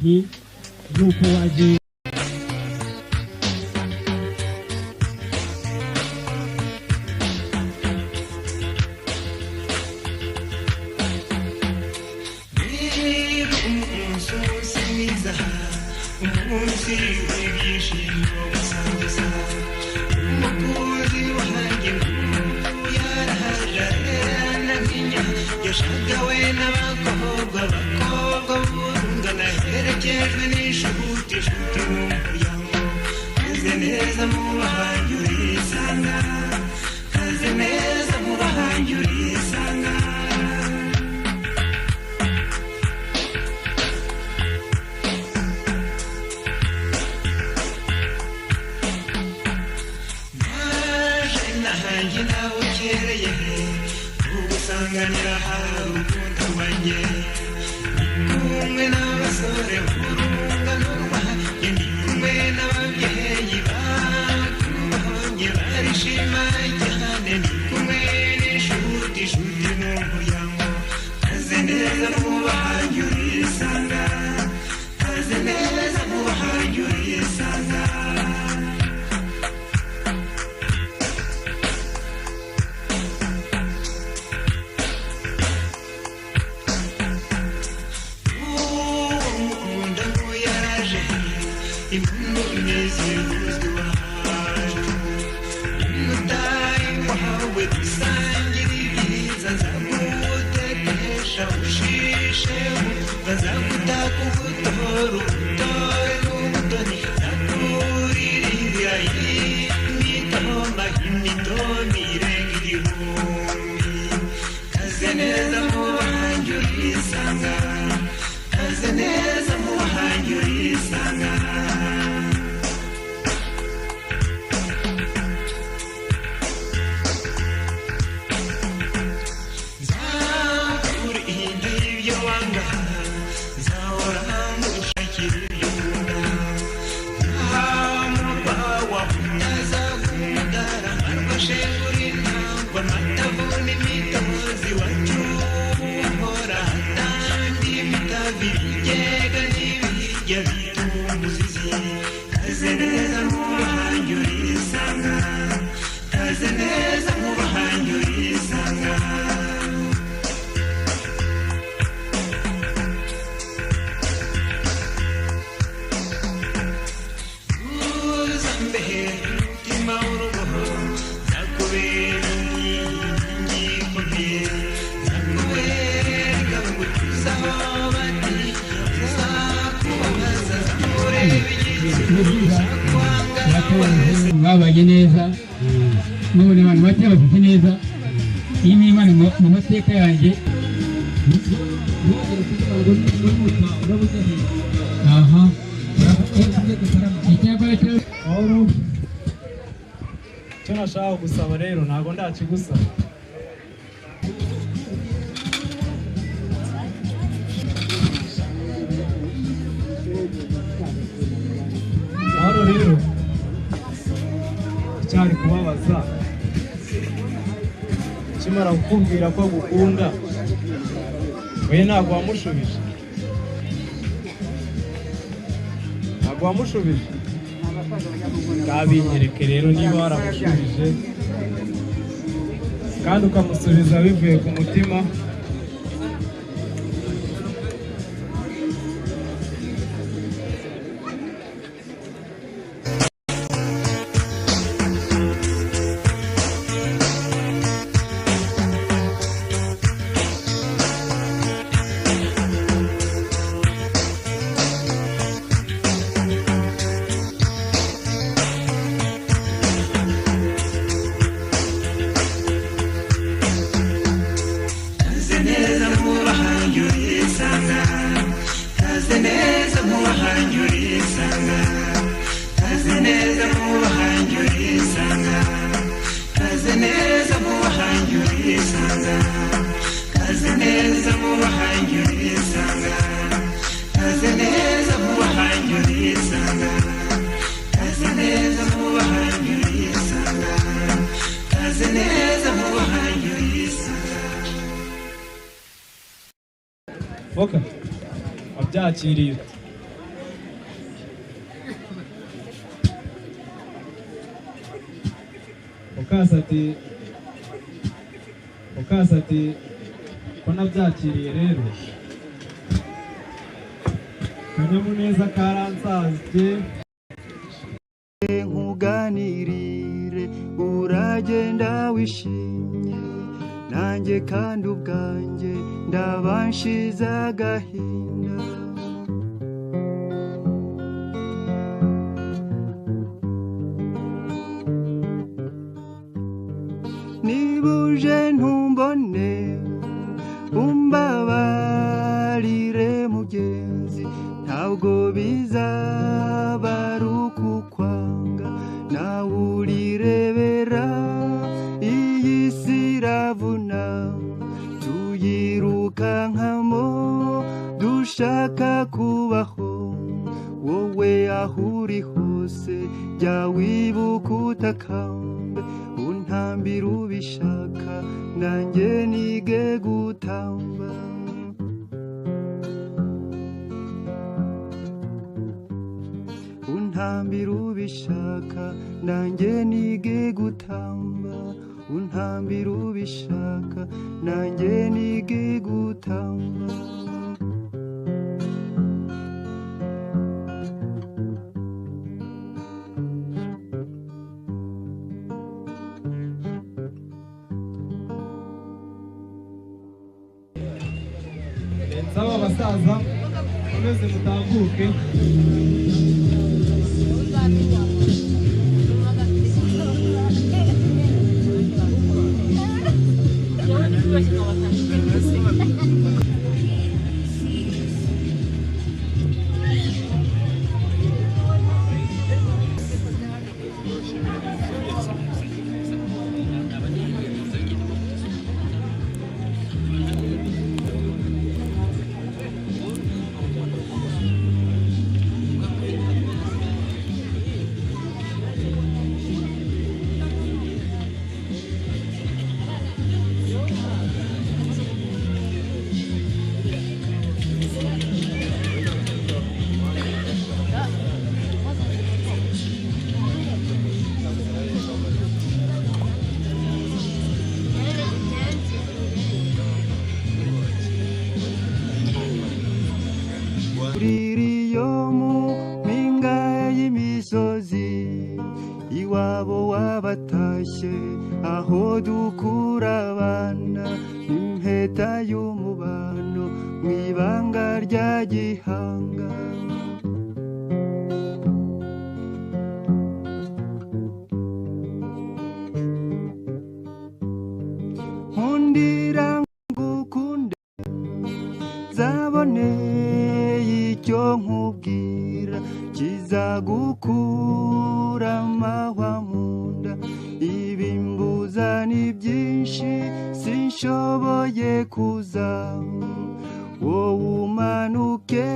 ati yuko waje babaye neza none abantu bake bafite neza iyi ni imana mu mateka yanjye aha icyo nashaka gusaba rero ntabwo ndakigusaba hano rero cyari kubabaza kimara kukubwira ko agukunda we ntabwo wamushubije bwabinyereke rero niba waramushubije kandi ukamusubiza bivuye ku mutima wabyakiriye Mukasati ko nabyakiriye rero kanyamuneza karansanze nkuganirire uragenda wishimye nanjye kandi ubwanjye ndabanshiza agahinda nibuje ntumbone umbabarire mugenzi ntabwo bizaba ari ukukwanga nawe urirebera iyi si iravuna tuyirukankamo dushaka kubaho wowe aho uri hose jya wibuka utakambe untambira ubishaka nanjye nige gutamba untambira ubishaka nanjye nige gutamba untambira ubishaka nanjye nige gutamba nsaba abasaza komeze mutambuke uririyo mu mpinga y'imisozi iwabo wabatashye aho dukura abana impeta y'umubano mu ibanga rya gihanga nkundira ngukunde zabone icyo nkubwira kizagukura amahwa mu nda ibimbuza ni byinshi sinshoboye kuza wowe umanuke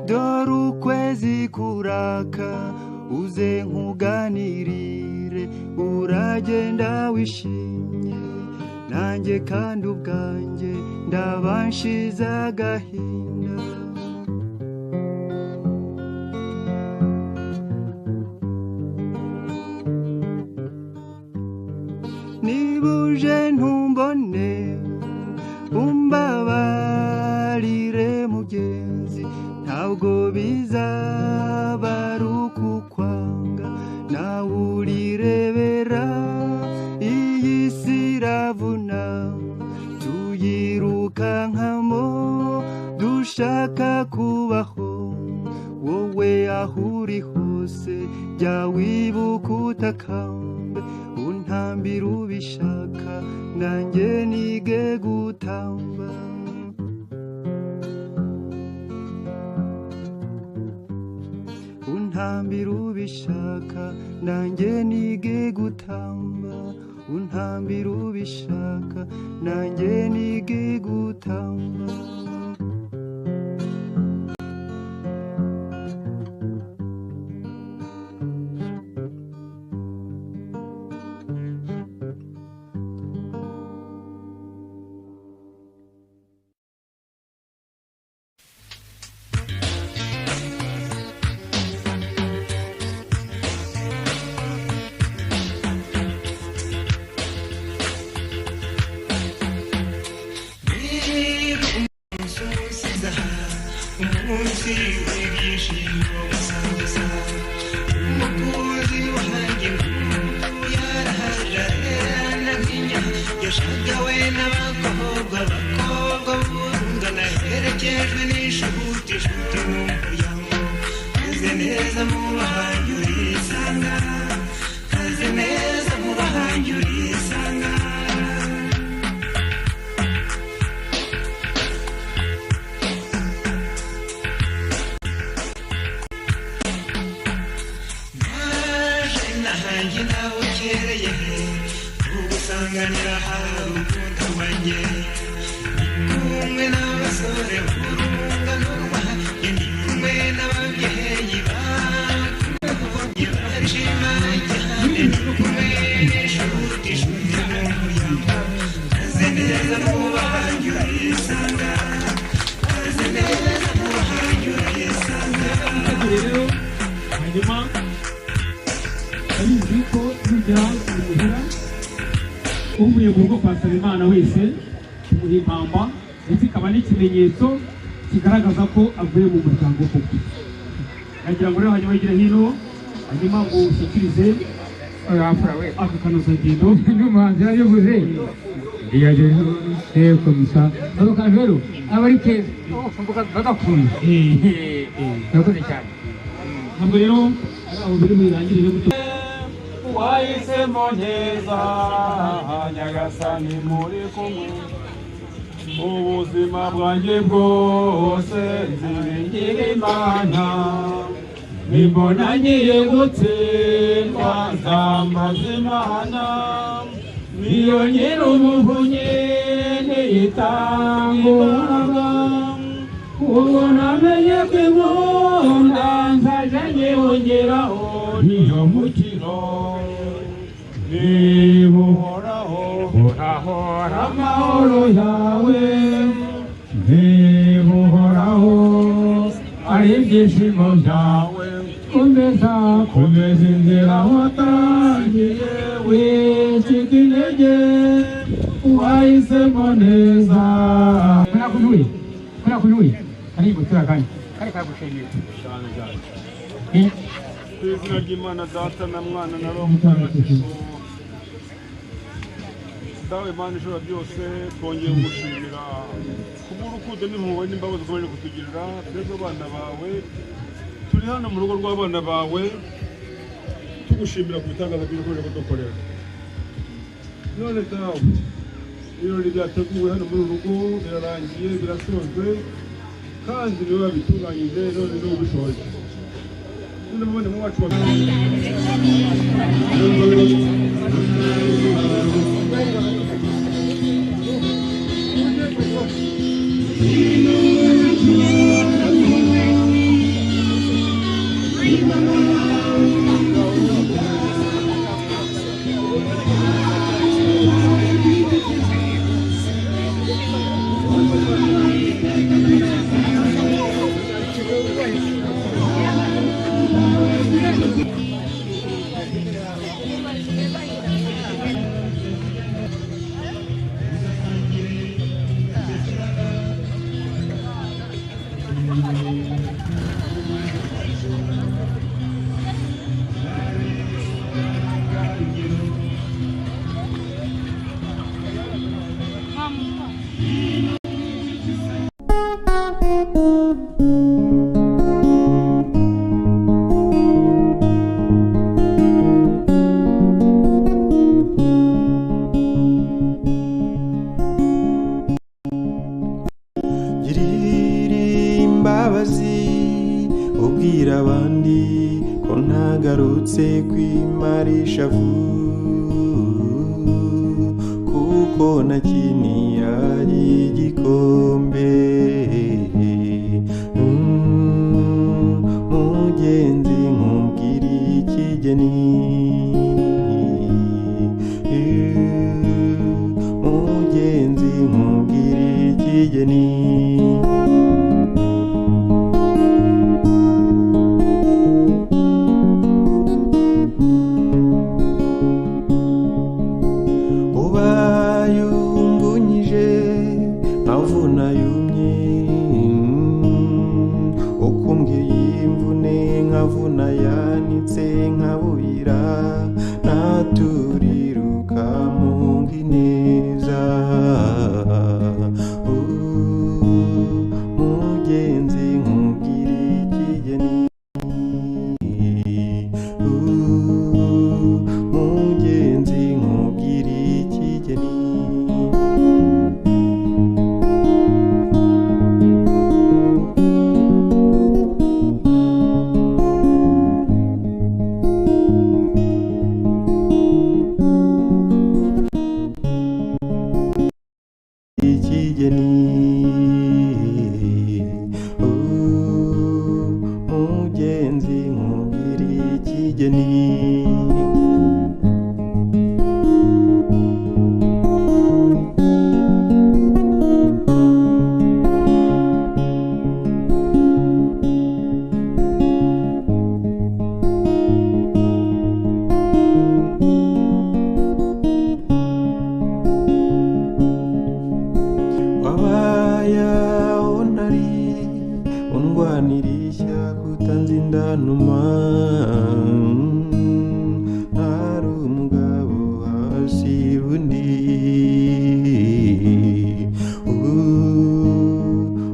dore ukwezi kuraka uze nkuganirire uragenda wishimye nanjye kandi ubwanjye ndabanshiza agahinda nibuje ntumbone umbabarire mugenzi ntabwo bizaba ari ukukwanga nawe urirebera iyi si iravuna tuyirukankamo dushaka kubaho wowe aho uri hose jya wibuka utakambe untambira ubishaka nanjye nige gutamba untambira ubishaka nanjye nige gutamba untambira ubishaka nanjye nige gutamba uvuye mu rugo kwasaba Imana wese muri impamba ndetse ikaba n'ikimenyetso kigaragaza ko avuye mu muryango koko. Nagira ngo rero hanyuma yigire hino hanyuma ngo ushyikirize aka kanozagendo n'umuhanzi yabivuze ndiyaje komisa ako kantu rero aba ari keza bagakunda nakoze cyane ntabwo rero aho biri muyirangirire gutyo wahisemo neza Nyagasani muri kumwe ubuzima bwanjye bwose nziringira Imana nimbona ngiye gutsindwa nzambaza Imana niyo nyir'umuvunyi ntiyitanga imbaraga ubu namenye ko inkunda nzajya nyihungiraho niyo mukiro niba uhoraho urahora amahoro yawe niba uhoraho ari ibyishimo byawe komeza inzira watangiye wicika intege wahisemo neza kunuye ari gutura kandi kagushengera ku izina ry'Imana Data na Mwana na Roho Mutagatifu. Dawe Mana ishobora byose twongeye kugushimira kubw'urukundo n'impuhwe n'imbabazi ukomeje kutugirira twebwe abana bawe turi hano mu rugo rw'abana bawe tugushimira ku bitangaza by'urukundo kudukorera. None dawe ibirori byateguwe hano muri uru rugo birarangiye birasojwe kandi niwe wabitunganyije none niwe ubishoboye. None mu wacu ubwira abandi ko ntagarutse kwimarisha kuko nakiniye igikombe mugenzi nkubwira ikigeni mugenzi nkubwira ikigeni yumye amavuna yanitse nkabuyira naturiruka mu ngineza mugenzi nkubwira ikigeni mugenzi nkubwira ikigeni ikigeni mugenzi nkubwira ikigeni wabayaho ntari undwanirishya kutanzindanuma ntari umugabo hasi undi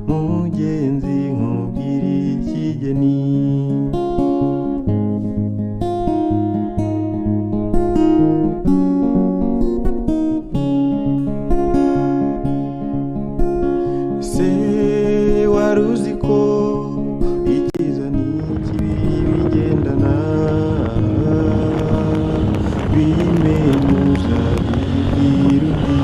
mugenzi nkubwira ikigeni se wari uzi ko icyiza n'ikibi bigendana bimenyuza bibwira undi